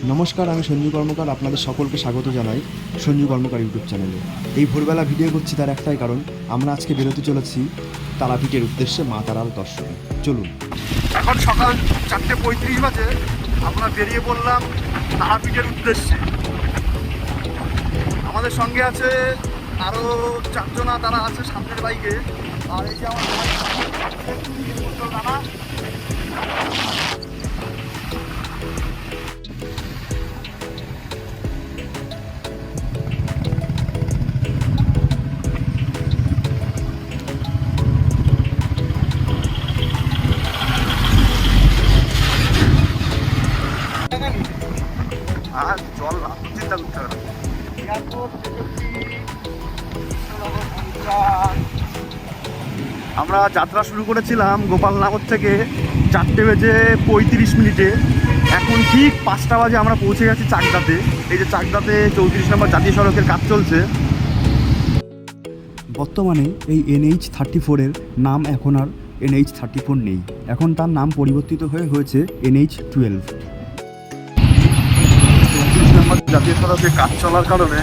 নমস্কার, আমি সঞ্জু কর্মকার। আপনাদের সকলকে স্বাগত জানাই সঞ্জু কর্মকার ইউটিউব চ্যানেলে। এই ভোরবেলা ভিডিও করছি তার একটাই কারণ, আমরা আজকে বেরোতে চলেছি তারাপীঠের উদ্দেশ্যে মা তারার দর্শনে। চলুন। এখন সকাল 4:35 বাজে, আমরা বেরিয়ে পড়লাম তারাপীঠের উদ্দেশ্যে। আমাদের সঙ্গে আছে আরও 4 জনা, তারা আছে সামনের বাইকে। আর এই যে আমার দাদা, আর জল চিন্তা করতে হবে না। আমরা যাত্রা শুরু করেছিলাম গোপালনগর থেকে 4:35। এখন ঠিক 5টা বাজে আমরা পৌঁছে গেছি চাকদাতে। এই যে চাকদাতে 34 নম্বর জাতীয় সড়কের কাজ চলছে। বর্তমানে এই NH-34-এর নাম এখন আর NH-34 নেই, এখন তার নাম পরিবর্তিত হয়েছে NH-12। 34 নম্বর জাতীয় সড়কে কাজ চলার কারণে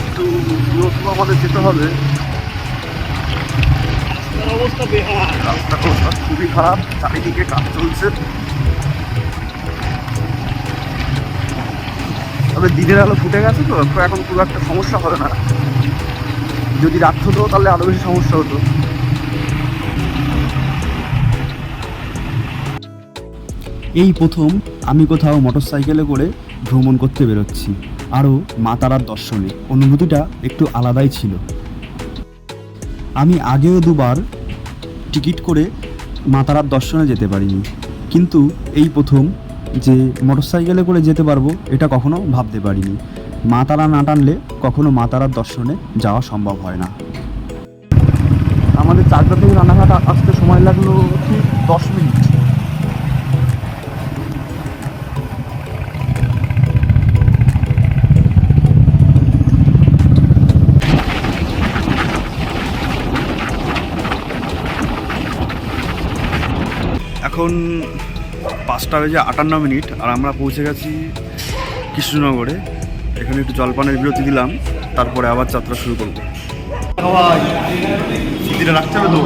একটু দূরত্ব আমাদের যেতে হবে। রাস্তার অবস্থা খুবই খারাপ, চারিদিকে কাজ চলছে। তবে দিনের আলো ফুটে গেছে তো এখন খুব একটা সমস্যা হবে না। যদি রাত হতো তাহলে আরো বেশি সমস্যা হতো। এই প্রথম আমি কোথাও মোটরসাইকেলে করে ভ্রমণ করতে বেরোচ্ছি, আরও মা তারার দর্শনে। অনুভূতিটা একটু আলাদাই ছিল। আমি আগেও দুবার টিকিট করে মা তারার দর্শনে যেতে পারিনি, কিন্তু এই প্রথম যে মোটরসাইকেলে করে যেতে পারবো এটা কখনো ভাবতে পারিনি। মা তারা না টানলে কখনো মা তারার দর্শনে যাওয়া সম্ভব হয় না। আমাদের চাকদা থেকে রানাঘাট আসতে সময় লাগলো ঠিক 10 মিনিট। এখন 5:58 আর আমরা পৌঁছে গেছি কৃষ্ণনগরে। এখানে একটু জলপানের বিরতি দিলাম, তারপরে আবার যাত্রা শুরু করবো। দিদিটা রাখতে হবে তো।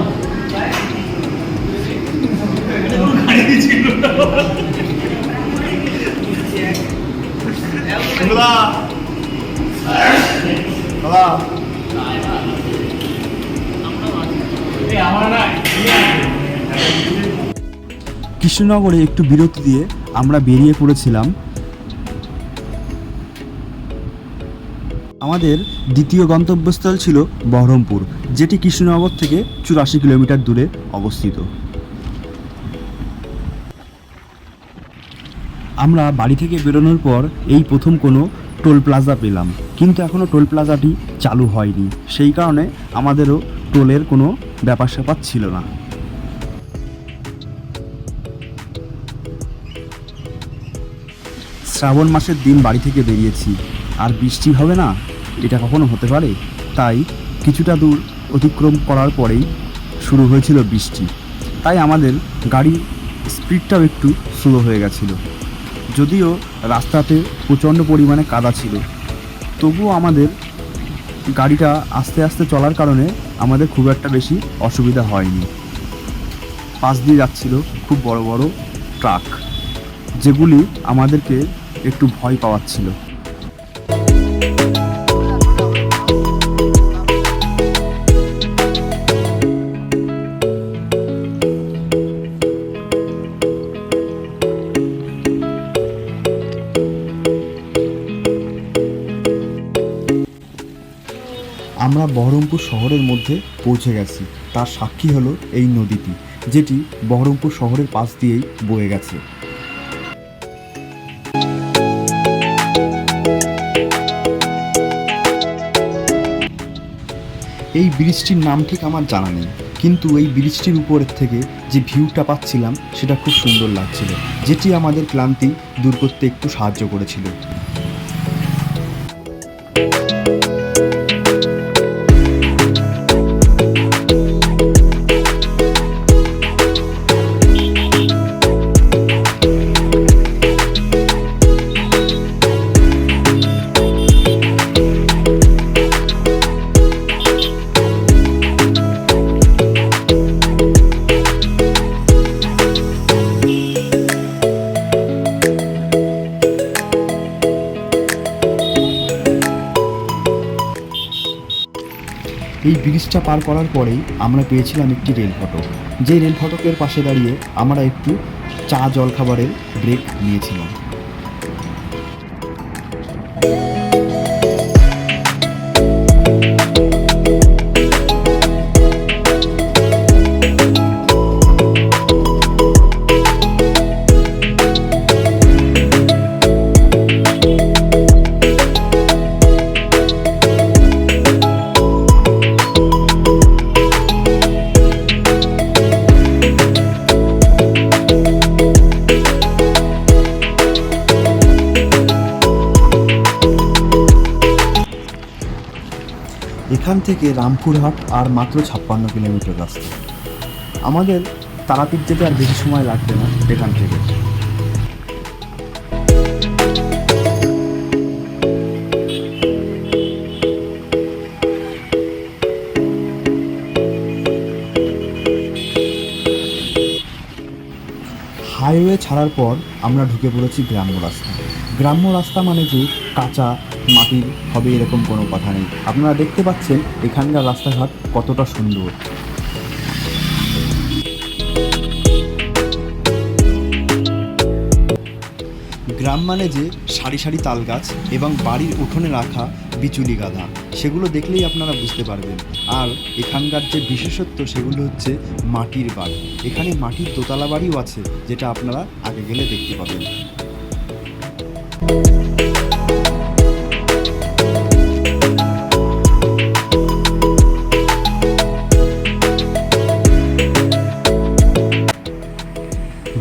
কৃষ্ণনগরে একটু বিরতি দিয়ে আমরা বেরিয়ে পড়েছিলাম আমাদের দ্বিতীয় গন্তব্যস্থল ছিল বহরমপুর, যেটি কৃষ্ণনগর থেকে 84 কিলোমিটার দূরে অবস্থিত। আমরা বাড়ি থেকে বেরোনোর পর এই প্রথম কোনো টোল প্লাজা পেলাম, কিন্তু এখনও টোল প্লাজাটি চালু হয়নি, সেই কারণে আমাদেরও টোলের কোনো ব্যাপার স্যাপার ছিল না। শ্রাবণ মাসের দিন বাড়ি থেকে বেরিয়েছি, আর বৃষ্টি হবে না এটা কখনো হতে পারে? তাই কিছুটা দূর অতিক্রম করার পরেই শুরু হয়েছিল বৃষ্টি, তাই আমাদের গাড়ির স্পিডটাও একটু স্লো হয়ে গেছিলো। যদিও রাস্তাতে প্রচণ্ড পরিমাণে কাদা ছিল, তবুও আমাদের গাড়িটা আস্তে আস্তে চলার কারণে আমাদের খুব একটা বেশি অসুবিধা হয়নি। পাশ দিয়ে যাচ্ছিল খুব বড় বড় ট্রাক, যেগুলি আমাদেরকে একটু ভয় পাওয়াচ্ছিল। আমরা বহরমপুর শহরের মধ্যে পৌঁছে গেছি, তার সাক্ষী হলো এই নদীটি, যেটি বহরমপুর শহরের পাশ দিয়েই বয়ে গেছে। এই ব্রিজটির নাম ঠিক আমার জানা নেই, কিন্তু এই ব্রিজটির উপরের থেকে যে ভিউটা পাচ্ছিলাম সেটা খুব সুন্দর লাগছিল, যেটি আমাদের ক্লান্তি দূর করতে একটু সাহায্য করেছিল। এই ব্রিজটা পার করার পরেই আমরা পেয়েছিলাম একটি রেল ফটক, যেই রেল ফটকের পাশে দাঁড়িয়ে আমরা একটু চা জলখাবারের ব্রেক নিয়েছিলাম। এখান থেকে রামপুরহাট আর মাত্র 56 কিলোমিটার রাস্তা। আমাদের তারাপীঠ যেতে আর বেশি সময় লাগবে না এখান থেকে। হাইওয়ে ছাড়ার পর আমরা ঢুকে পড়েছি গ্রাম্য রাস্তা। গ্রাম্য রাস্তা মানে যে কাঁচা মাটির হবে এরকম কোনো কথা নেই। আপনারা দেখতে পাচ্ছেন এখানকার রাস্তাঘাট কতটা সুন্দর। গ্রাম মানে যে সারি সারি তাল গাছ এবং বাড়ির উঠোনে রাখা বিচুলি গাধা, সেগুলো দেখলেই আপনারা বুঝতে পারবেন। আর এখানকার যে বিশেষত্ব সেগুলো হচ্ছে মাটির বাড়ি। এখানে মাটির দোতলা বাড়িও আছে, যেটা আপনারা আগে গেলে দেখতে পাবেন।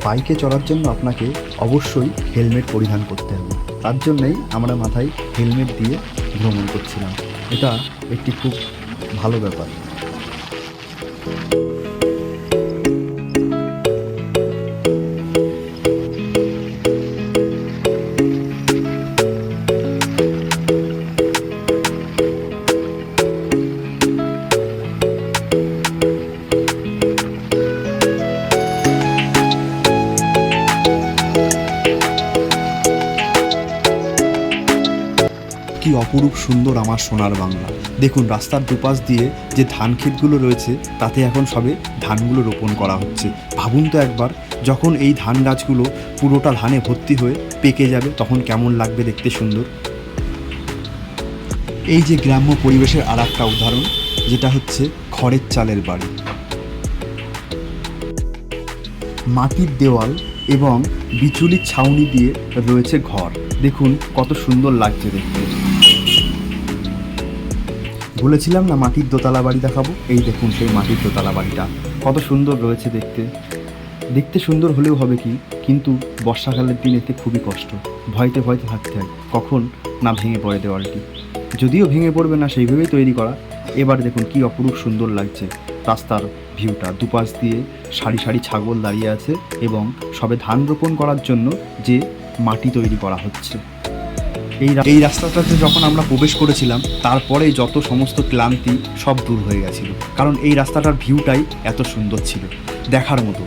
বাইকে চড়ার জন্য আপনাকে অবশ্যই হেলমেট পরিধান করতে হবে। তার জন্যই আমরা মাথায় হেলমেট দিয়ে ভ্রমণ করছিলাম। এটা একটি খুব ভালো ব্যাপার। কি অপরূপ সুন্দর আমার সোনার বাংলা। দেখুন রাস্তার দুপাশ দিয়ে যে ধান ক্ষেতগুলো রয়েছে তাতে এখন সবে ধানগুলো রোপণ করা হচ্ছে। ভাবুন তো একবার, যখন এই ধান গাছগুলো পুরোটা ধানে ভর্তি হয়ে পেকে যাবে তখন কেমন লাগবে দেখতে সুন্দর। এই যে গ্রাম্য পরিবেশের আর একটা উদাহরণ, যেটা হচ্ছে খড়ের চালের বাড়ি। মাটির দেওয়াল এবং বিচুলির ছাউনি দিয়ে রয়েছে ঘর। দেখুন কত সুন্দর লাগছে দেখতে। বলেছিলাম না মাটির দোতলা বাড়ি দেখাবো, এই দেখুন সেই মাটির দোতলা বাড়িটা কত সুন্দর রয়েছে দেখতে। দেখতে সুন্দর হলেও হবে কি, কিন্তু বর্ষাকালের দিন এতে খুবই কষ্ট, ভয়তে ভয়তে থাকতে হয় কখন না ভেঙে পড়ে দেওয়ালটি। যদিও ভেঙে পড়বে না সেইভাবেই তৈরি করা। এবার দেখুন কি অপরূপ সুন্দর লাগছে রাস্তার ভিউটা। দুপাশ দিয়ে সারি সারি ছাগল দাঁড়িয়ে আছে এবং সবে ধান রোপণ করার জন্য যে মাটি তৈরি করা হচ্ছে। এই রাস্তাটাতে যখন আমরা প্রবেশ করেছিলাম তারপরে যত সমস্ত ক্লান্তি সব দূর হয়ে গেছিল, কারণ এই রাস্তাটার ভিউটাই এত সুন্দর ছিল, দেখার মতো।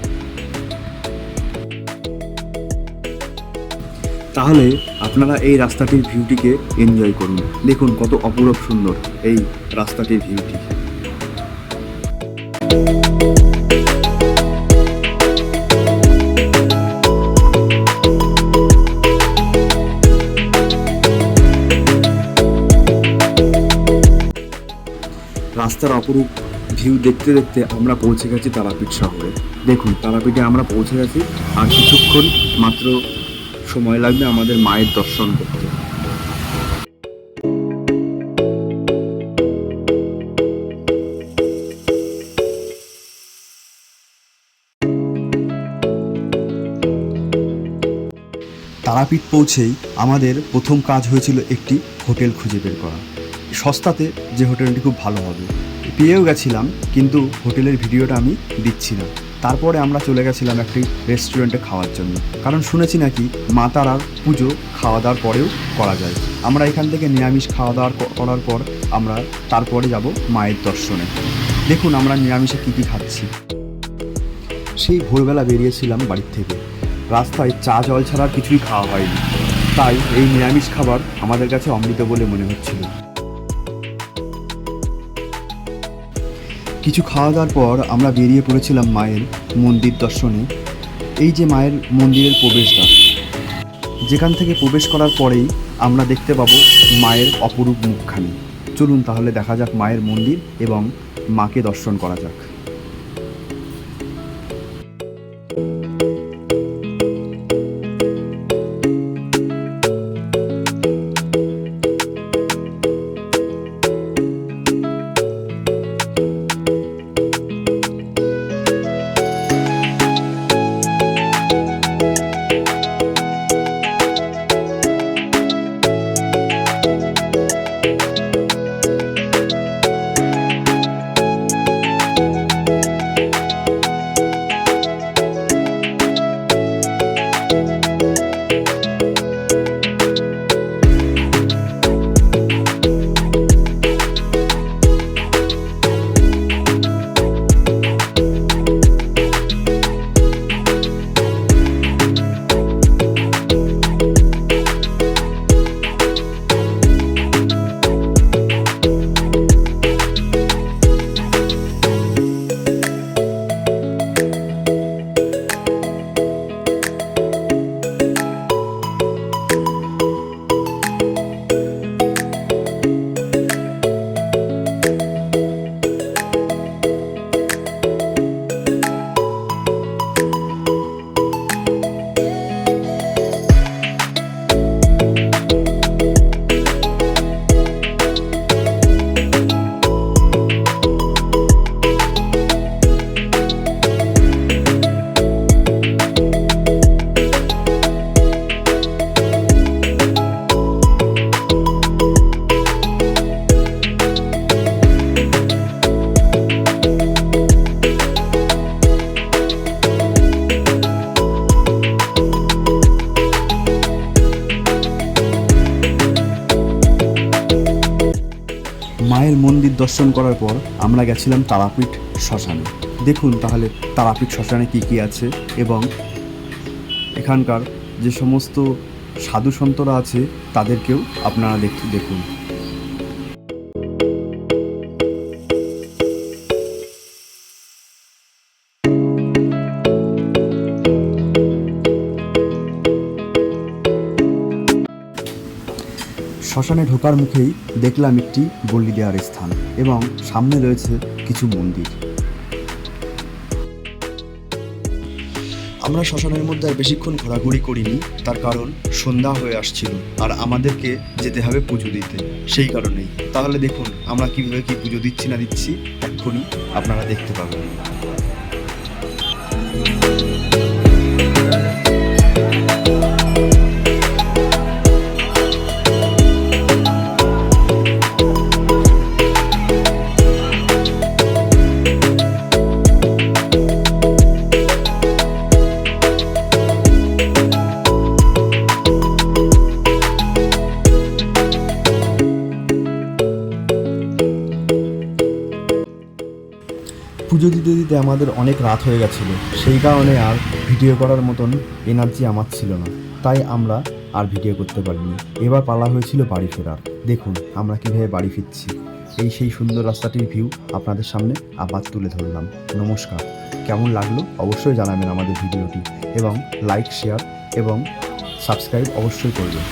তাহলে আপনারা এই রাস্তাটির ভিউটিকে এনজয় করুন। দেখুন কত অপূরূপ সুন্দর এই রাস্তাটির ভিউটি। রাস্তার অপরূপ ভিউ দেখতে দেখতে আমরা পৌঁছে গেছি তারাপীঠ শহরে। দেখুন তারাপীঠে আমরা পৌঁছে গেছি, আর কিছুক্ষণ মাত্র সময় লাগবে আমাদের মায়ের দর্শন করতে। তারাপীঠ পৌঁছেই আমাদের প্রথম কাজ হয়েছিল একটি হোটেল খুঁজে বের করা। সস্তাতে যে হোটেলটি খুব ভালো হবে পেয়েও গেছিলাম, কিন্তু হোটেলের ভিডিওটা আমি দিচ্ছি না। তারপরে আমরা চলে গেছিলাম একটি রেস্টুরেন্টে খাওয়ার জন্য, কারণ শুনেছি নাকি মা তারার পুজো খাওয়া দাওয়ার পরেও করা যায়। আমরা এখান থেকে নিরামিষ খাওয়া দাওয়া করার পর আমরা তারপরে যাব মায়ের দর্শনে। দেখুন আমরা নিরামিষে কী কী খাচ্ছি। সেই ভোরবেলা বেরিয়েছিলাম বাড়ির থেকে, রাস্তায় চা জল ছাড়া কিছুই খাওয়া হয়নি, তাই এই নিরামিষ খাবার আমাদের কাছে অমৃত বলে মনে হচ্ছিল। কিছু খাওয়া দাওয়ার পর আমরা বেরিয়ে পড়েছিলাম মায়ের মন্দির দর্শনে। এই যে মায়ের মন্দিরের প্রবেশদ্বার, যেখান থেকে প্রবেশ করার পরেই আমরা দেখতে পাবো মায়ের অপরূপ মুখখানি। চলুন তাহলে দেখা যাক মায়ের মন্দির এবং মাকে দর্শন করা যাক। মায়ের মন্দির দর্শন করার পর আমরা গেছিলাম তারাপীঠ শ্মশানে। দেখুন তাহলে তারাপীঠ শ্মশানে কী কী আছে এবং এখানকার যে সমস্ত সাধু সন্তরা আছে তাদেরকেও আপনারা দেখুন। শ্মশানে ঢোকার মুখেই দেখলাম একটি বলি দেওয়ার স্থান এবং সামনে রয়েছে কিছু মন্দির। আমরা শ্মশানের মধ্যে আর বেশিক্ষণ ঘোরাঘুরি করিনি, তার কারণ সন্ধ্যা হয়ে আসছিল আর আমাদেরকে যেতে হবে পুজো দিতে, সেই কারণেই। তাহলে দেখুন আমরা কীভাবে কী পুজো দিচ্ছি না দিচ্ছি এক্ষুনি আপনারা দেখতে পাবেন। পুজো দিতে দিতে আমাদের অনেক রাত হয়ে গেছিল, সেই কারণে আর ভিডিও করার মতন এনার্জি আমার ছিল না, তাই আমরা আর ভিডিও করতে পারিনি। এবার পালা হয়েছিল বাড়ি ফেরার। দেখুন আমরা কীভাবে বাড়ি ফিরছি, এই সেই সুন্দর রাস্তাটির ভিউ আপনাদের সামনে আবার তুলে ধরলাম। নমস্কার, কেমন লাগলো অবশ্যই জানাবেন আমাদের ভিডিওটি এবং লাইক, শেয়ার এবং সাবস্ক্রাইব অবশ্যই করবেন।